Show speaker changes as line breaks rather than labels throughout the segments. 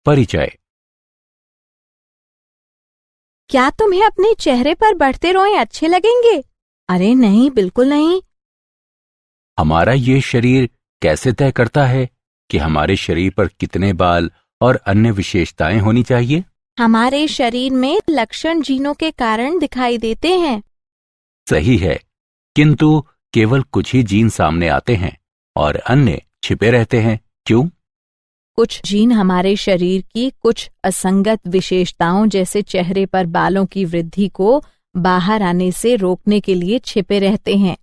परिचय।
क्या तुम्हें अपने चेहरे पर बढ़ते रोए अच्छे लगेंगे? अरे नहीं, बिल्कुल नहीं।
हमारा ये शरीर कैसे तय करता है कि हमारे शरीर पर कितने बाल और अन्य विशेषताएं होनी चाहिए?
हमारे शरीर में लक्षण जीनों के कारण दिखाई देते हैं।
सही है, किंतु केवल कुछ ही जीन सामने आते हैं और अन्य छिपे रहते हैं। क्यों?
कुछ जीन हमारे शरीर की कुछ असंगत विशेषताओं जैसे चेहरे पर बालों की वृद्धि को बाहर आने से रोकने के लिए छिपे रहते हैं।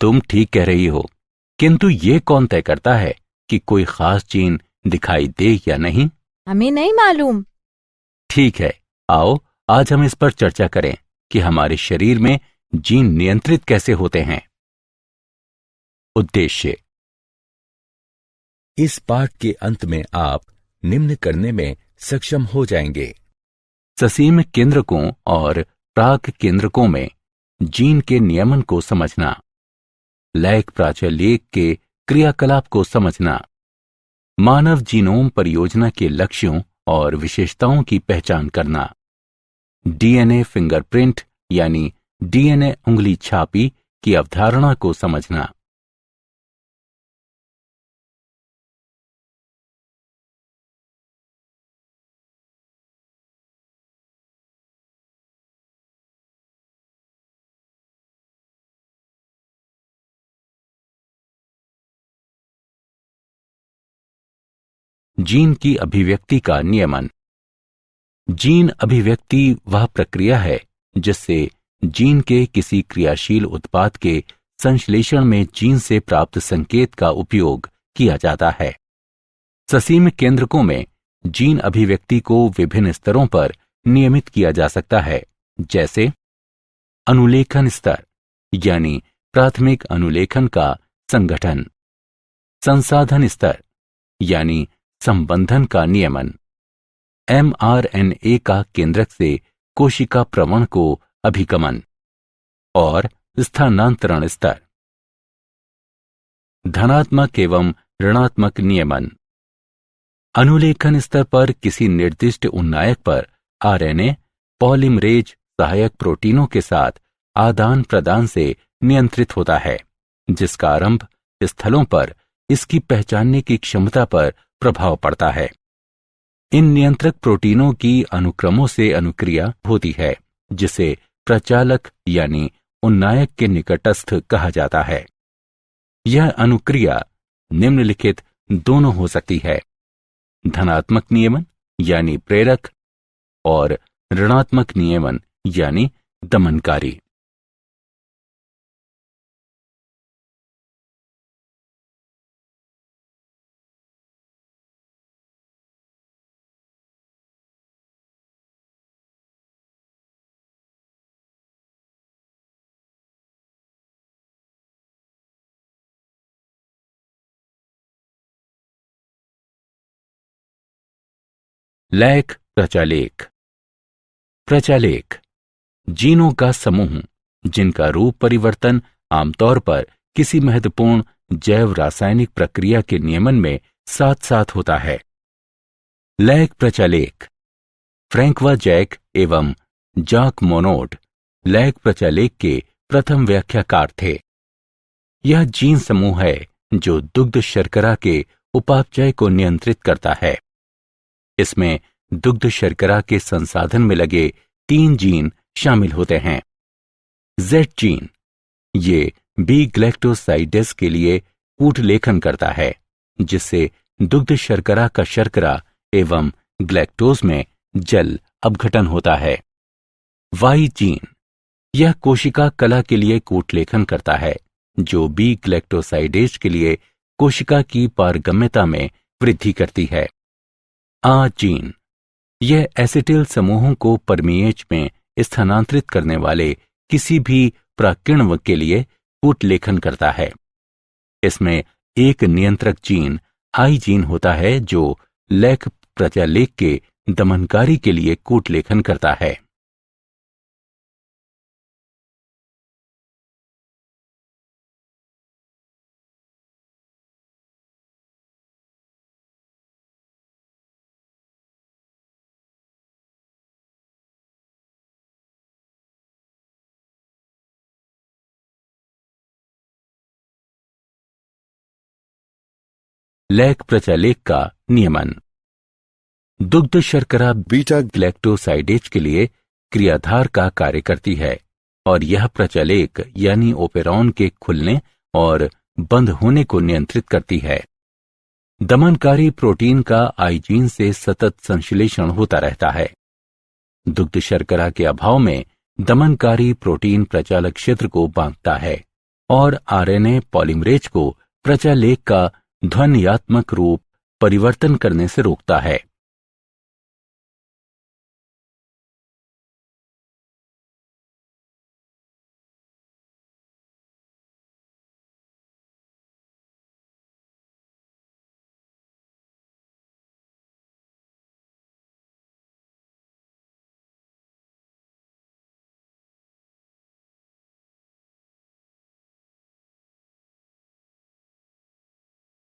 तुम ठीक कह रही हो, किंतु ये कौन तय करता है कि कोई खास जीन दिखाई दे या नहीं?
हमें नहीं मालूम।
ठीक है, आओ आज हम इस पर चर्चा करें कि हमारे शरीर में जीन नियंत्रित कैसे होते हैं। उद्देश्य।
इस पाठ के अंत में आप निम्न करने में सक्षम हो जाएंगे।
ससीम केंद्रकों और प्राक केंद्रकों में जीन के नियमन को समझना, लैक प्राचलेख के क्रियाकलाप को समझना, मानव जीनोम परियोजना के लक्ष्यों और विशेषताओं की पहचान करना, डीएनए फिंगरप्रिंट यानी डीएनए उंगली छापी की अवधारणा को समझना। जीन की अभिव्यक्ति का नियमन। जीन अभिव्यक्ति वह प्रक्रिया है जिससे जीन के किसी क्रियाशील उत्पाद के संश्लेषण में जीन से प्राप्त संकेत का उपयोग किया जाता है। ससीम केंद्रकों में जीन अभिव्यक्ति को विभिन्न स्तरों पर नियमित किया जा सकता है, जैसे अनुलेखन स्तर यानी प्राथमिक अनुलेखन का संगठन, संसाधन स्तर यानी संबंधन का नियमन, mRNA का केंद्रक से कोशिका प्रवण को अभिगमन और स्थानांतरण स्तर। धनात्मक एवं ऋणात्मक नियमन। अनुलेखन स्तर पर किसी निर्दिष्ट उन्नायक पर आरएनए पॉलीमरेज सहायक प्रोटीनों के साथ आदान प्रदान से नियंत्रित होता है, जिसका आरंभ स्थलों पर इसकी पहचानने की क्षमता पर प्रभाव पड़ता है। इन नियंत्रक प्रोटीनों की अनुक्रमों से अनुक्रिया होती है, जिसे प्रचालक यानी उन्नायक के निकटस्थ कहा जाता है। यह अनुक्रिया निम्नलिखित दोनों हो सकती है: धनात्मक नियमन यानी प्रेरक और ऋणात्मक नियमन यानी दमनकारी। लैक प्रचालेख। प्रचालेख जीनों का समूह जिनका रूप परिवर्तन आमतौर पर किसी महत्वपूर्ण जैव रासायनिक प्रक्रिया के नियमन में साथ साथ होता है। लैक प्रचालेख फ्रैंकवा जैक एवं जाक मोनोड लैक प्रचालेख के प्रथम व्याख्याकार थे। यह जीन समूह है जो दुग्ध शर्करा के उपापचय को नियंत्रित करता है। इसमें दुग्ध शर्करा के संसाधन में लगे 3 जीन शामिल होते हैं। जेड जीन ये बी ग्लैक्टोसाइडेस के लिए कूटलेखन करता है, जिससे दुग्ध शर्करा का शर्करा एवं ग्लैक्टोज में जल अपघटन होता है। वाई जीन यह कोशिका कला के लिए कूटलेखन करता है, जो बी ग्लैक्टोसाइडेज के लिए कोशिका की पारगम्यता में वृद्धि करती है। आ जीन यह एसिटिल समूहों को परमीएज में स्थानांतरित करने वाले किसी भी प्राकिण्व के लिए कूटलेखन करता है। इसमें एक नियंत्रक जीन आई जीन होता है जो लैक प्रचालेख के दमनकारी के लिए कूटलेखन करता है। लैक प्रचालेख का नियमन। दुग्ध शर्करा बीटा ग्लैक्टोसाइडेज के लिए क्रियाधार का कार्य करती है और यह प्रचालेख यानी ओपेरॉन के खुलने और बंद होने को नियंत्रित करती है। दमनकारी प्रोटीन का आइजीन से सतत संश्लेषण होता रहता है। दुग्ध शर्करा के अभाव में दमनकारी प्रोटीन प्रचालक क्षेत्र को बांधता है और आरएनए पॉलीमरेज को प्रचालेख का ध्वन्यात्मक रूप परिवर्तन करने से रोकता है।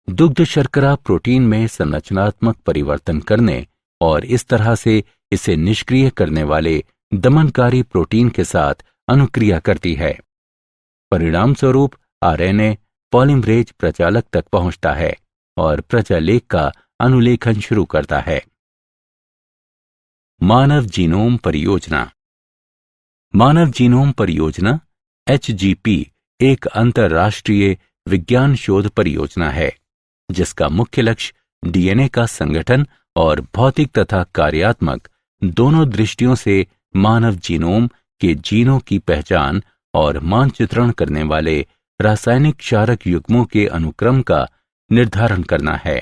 दुग्ध शर्करा प्रोटीन में संरचनात्मक परिवर्तन करने और इस तरह से इसे निष्क्रिय करने वाले दमनकारी प्रोटीन के साथ अनुक्रिया करती है। परिणाम स्वरूप आरएनए पॉलीमरेज प्रचालक तक पहुंचता है और प्रचालेख का अनुलेखन शुरू करता है। मानव जीनोम परियोजना। मानव जीनोम परियोजना HGP एक अंतर्राष्ट्रीय विज्ञान शोध परियोजना है जिसका मुख्य लक्ष्य डीएनए का संगठन और भौतिक तथा कार्यात्मक दोनों दृष्टियों से मानव जीनोम के जीनों की पहचान और मानचित्रण करने वाले रासायनिक क्षारक युग्मों के अनुक्रम का निर्धारण करना है।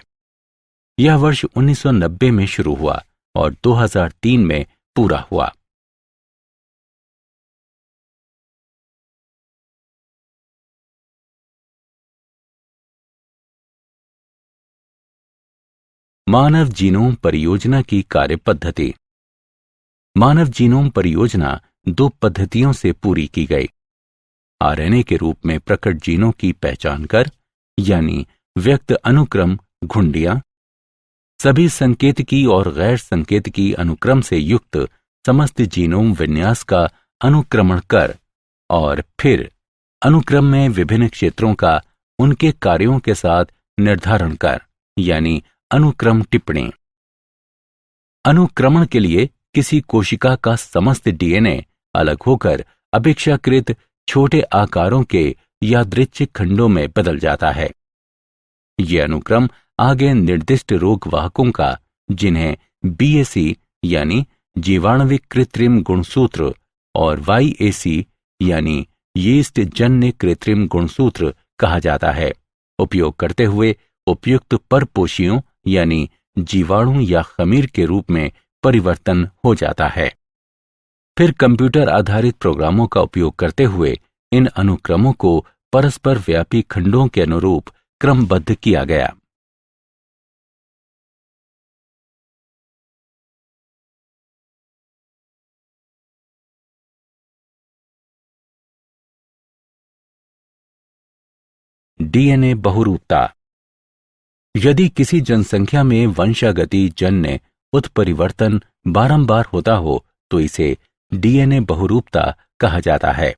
यह वर्ष 1990 में शुरू हुआ और 2003 में पूरा हुआ। मानव जीनोम परियोजना की कार्य पद्धति। मानव जीनोम परियोजना 2 पद्धतियों से पूरी की गई। आरएनए के रूप में प्रकट जीनों की पहचान कर यानी व्यक्त अनुक्रम घुंडियां, सभी संकेतकी और गैर संकेतकी अनुक्रम से युक्त समस्त जीनोम विन्यास का अनुक्रमण कर और फिर अनुक्रम में विभिन्न क्षेत्रों का उनके कार्यों के साथ निर्धारण कर यानी अनुक्रम टिप्पणी। अनुक्रमण के लिए किसी कोशिका का समस्त डीएनए अलग होकर अपेक्षाकृत छोटे आकारों के यादृच्छिक खंडों में बदल जाता है। ये अनुक्रम आगे निर्दिष्ट रोगवाहकों का, जिन्हें BAC यानी जीवाणुविक कृत्रिम गुणसूत्र और YAC यानी यीस्ट जन्य कृत्रिम गुणसूत्र कहा जाता है, उपयोग करते हुए उपयुक्त परपोषियों यानी जीवाणु या खमीर के रूप में परिवर्तन हो जाता है। फिर कंप्यूटर आधारित प्रोग्रामों का उपयोग करते हुए इन अनुक्रमों को परस्पर व्यापी खंडों के अनुरूप क्रमबद्ध किया गया। डीएनए बहुरूपता। यदि किसी जनसंख्या में वंशागति जन्य उत्परिवर्तन बारंबार होता हो तो इसे डीएनए बहुरूपता कहा जाता है।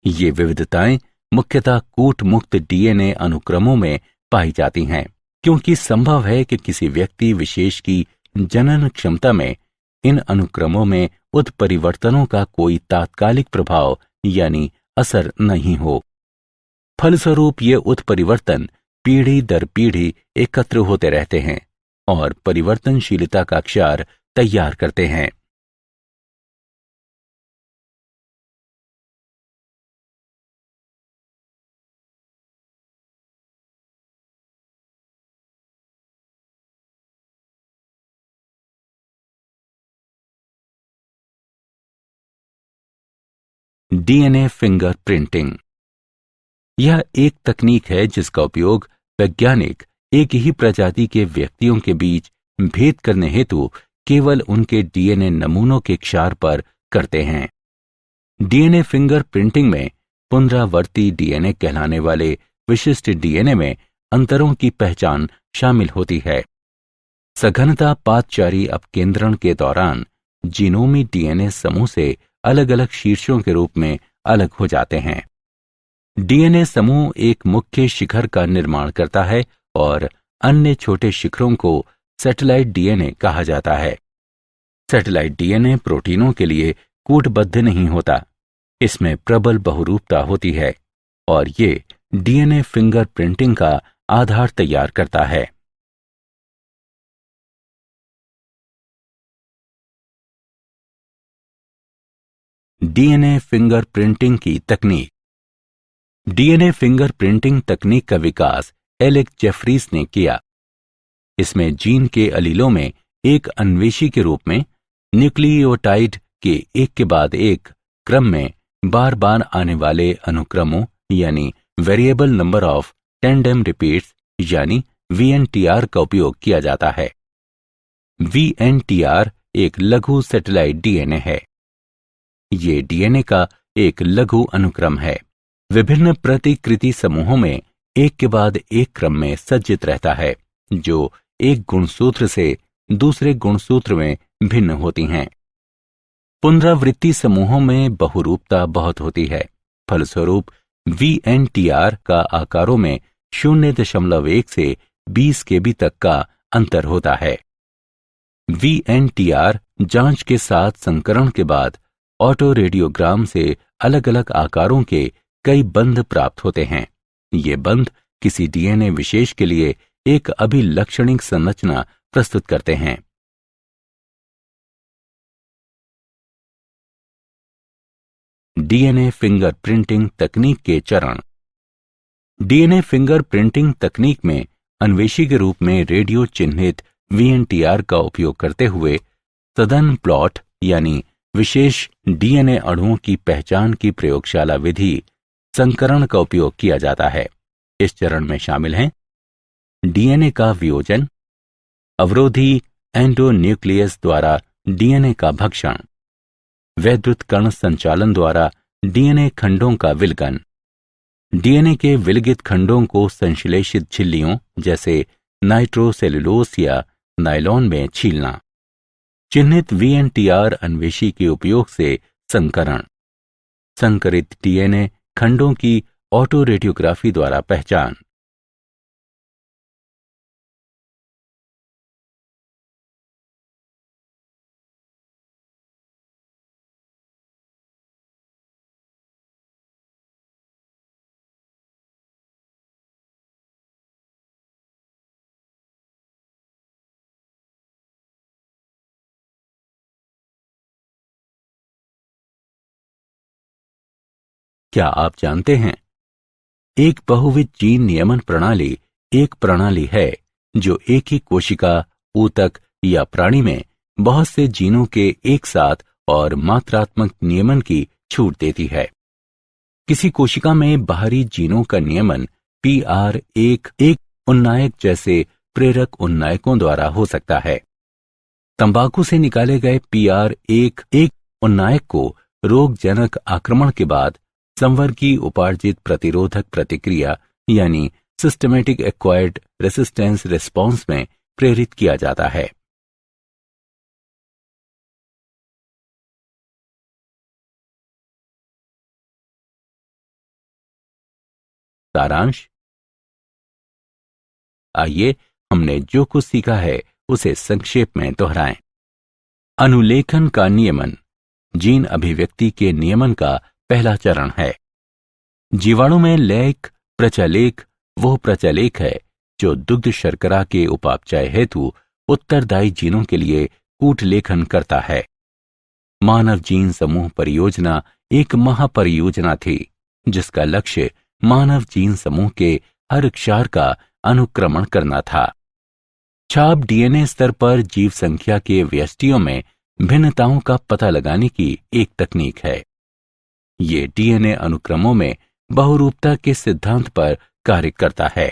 ये विविधताएं मुख्यतः कूट मुक्त डीएनए अनुक्रमों में पाई जाती हैं, क्योंकि संभव है कि किसी व्यक्ति विशेष की जनन क्षमता में इन अनुक्रमों में उत्परिवर्तनों का कोई तात्कालिक प्रभाव यानी असर नहीं हो। फलस्वरूप ये उत्परिवर्तन पीढ़ी दर पीढ़ी एकत्र होते रहते हैं और परिवर्तनशीलता का क्षार तैयार करते हैं। DNA finger printing. यह एक तकनीक है जिसका उपयोग वैज्ञानिक एक ही प्रजाति के व्यक्तियों के बीच भेद करने हेतु केवल उनके डीएनए नमूनों के क्षार पर करते हैं। डीएनए फिंगर प्रिंटिंग में पुनरावर्ती डीएनए कहलाने वाले विशिष्ट डीएनए में अंतरों की पहचान शामिल होती है। सघनता पादचारी अपकेंद्रण के दौरान जीनोमी डीएनए समूह से अलग अलग शीर्षों के रूप में अलग हो जाते हैं। डीएनए समूह एक मुख्य शिखर का निर्माण करता है और अन्य छोटे शिखरों को सैटेलाइट डीएनए कहा जाता है। सैटेलाइट डीएनए प्रोटीनों के लिए कूटबद्ध नहीं होता, इसमें प्रबल बहुरूपता होती है और ये डीएनए फिंगरप्रिंटिंग का आधार तैयार करता है। डीएनए फिंगरप्रिंटिंग की तकनीक। डीएनए फिंगरप्रिंटिंग तकनीक का विकास एलेक्स जेफरीज ने किया। इसमें जीन के अलीलों में एक अन्वेषी के रूप में न्यूक्लियोटाइड के एक के बाद एक क्रम में बार बार आने वाले अनुक्रमों यानी variable number of tandem repeats यानी वीएनटीआर का उपयोग किया जाता है। वीएनटीआर एक लघु सैटेलाइट डीएनए है। ये डीएनए का एक लघु अनुक्रम है। विभिन्न प्रतिकृति समूहों में एक के बाद एक क्रम में सज्जित रहता है, जो एक गुणसूत्र से दूसरे गुणसूत्र में भिन्न होती हैं। पुनरावृत्ति समूहों में बहुरूपता बहुत होती है। फलस्वरूप वीएनटीआर का आकारों में 0.1 से 20 केबी तक का अंतर होता है। वीएनटीआर जांच के साथ संकरण के बाद ऑटो रेडियोग्राम से अलग अलग आकारों के कई बंध प्राप्त होते हैं। ये बंध किसी डीएनए विशेष के लिए एक अभिलक्षणिक संरचना प्रस्तुत करते हैं। डीएनए फिंगरप्रिंटिंग तकनीक के चरण। डीएनए फिंगरप्रिंटिंग तकनीक में अन्वेषी के रूप में रेडियो चिन्हित वीएनटीआर का उपयोग करते हुए सदन प्लॉट यानी विशेष डीएनए अणुओं की पहचान की प्रयोगशाला विधि संकरण का उपयोग किया जाता है। इस चरण में शामिल हैं डीएनए का वियोजन, अवरोधी एंडोन्यूक्लियस द्वारा डीएनए का भक्षण, वैद्युत कण संचालन द्वारा डीएनए खंडों का विलगन, डीएनए के विलगित खंडों को संश्लेषित झिल्लियों जैसे नाइट्रोसेलुलोस या नायलॉन में छीलना, चिन्हित वीएनटीआर अन्वेषी के उपयोग से संकरण, संकरित डीएनए खंडों की ऑटो रेडियोग्राफी द्वारा पहचान। क्या आप जानते हैं, एक बहुविध जीन नियमन प्रणाली एक प्रणाली है जो एक ही कोशिका, ऊतक या प्राणी में बहुत से जीनों के एक साथ और मात्रात्मक नियमन की छूट देती है। किसी कोशिका में बाहरी जीनों का नियमन PR1 उन्नायक जैसे प्रेरक उन्नायकों द्वारा हो सकता है। तंबाकू से निकाले गए PR1 उन्नायक को रोगजनक आक्रमण के बाद संवर्गी उपार्जित प्रतिरोधक प्रतिक्रिया यानी सिस्टमैटिक एक्वायर्ड रेसिस्टेंस रिस्पॉन्स में प्रेरित किया जाता है। सारांश। आइए हमने जो कुछ सीखा है उसे संक्षेप में दोहराएं। अनुलेखन का नियमन जीन अभिव्यक्ति के नियमन का पहला चरण है। जीवाणु में लैक प्रचालेख वो प्रचालेख है जो दुग्ध शर्करा के उपापचय हेतु उत्तरदायी जीनों के लिए कूटलेखन करता है। मानव जीन समूह परियोजना एक महापरियोजना थी जिसका लक्ष्य मानव जीन समूह के हर क्षार का अनुक्रमण करना था। छाप डीएनए स्तर पर जीव संख्या के व्यष्टियों में भिन्नताओं का पता लगाने की एक तकनीक है। ये डीएनए अनुक्रमों में बहुरूपता के सिद्धांत पर कार्य करता है।